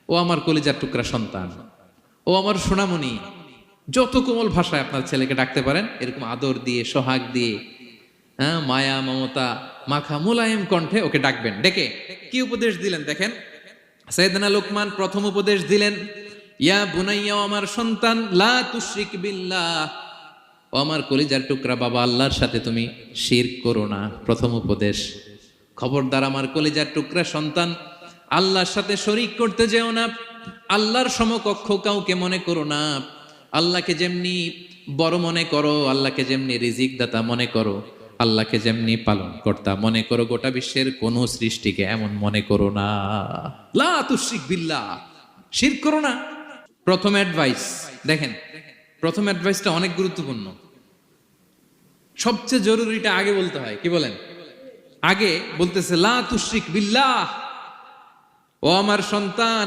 ও আমার কলিজার টুকরা সন্তান, ও আমার সোনামণি, যত কোমল ভাষায় আপনার ছেলেকে ডাকতে পারেন এরকম আদর দিয়ে, সোহাগ দিয়ে, হ্যাঁ, মায়া মমতা মাখা মোলায়েম কণ্ঠে ওকে ডাকবেন। ডেকে কি উপদেশ দিলেন দেখেন। সাইয়েদনা লোকমান প্রথম উপদেশ দিলেন, ইয়া বুনাইয়া, আমার সন্তান, লা তুশরিক বিল্লাহ, ও আমার কলিজার টুকরা বাবা, আল্লাহর সাথে তুমি শিরক করো না। প্রথম উপদেশ, খবরদার আমার কলিজার টুকরা সন্তান, আল্লাহর সাথে শরীক করতে যেও না। আল্লাহর সমকক্ষ কাউকে মনে করো না। আল্লাহকে যেমনি বড় মনে করো, আল্লাহকে যেমনি রিজিক দাতা মনে করো, আল্লাহকে যেমনি পালন কর্তা মনে করো, গোটা বিশ্বের কোন সৃষ্টিকে এমন মনে করো না। লা তুশরিক বিল্লাহ, শিরক করো না। প্রথম অ্যাডভাইস দেখেন, প্রথম অ্যাডভাইসটা অনেক গুরুত্বপূর্ণ। সবচেয়ে জরুরিটা আগে বলতে হয়, কি বলেন? আগে বলতেছে লা তুশরিক বিল্লাহ, ও আমার সন্তান,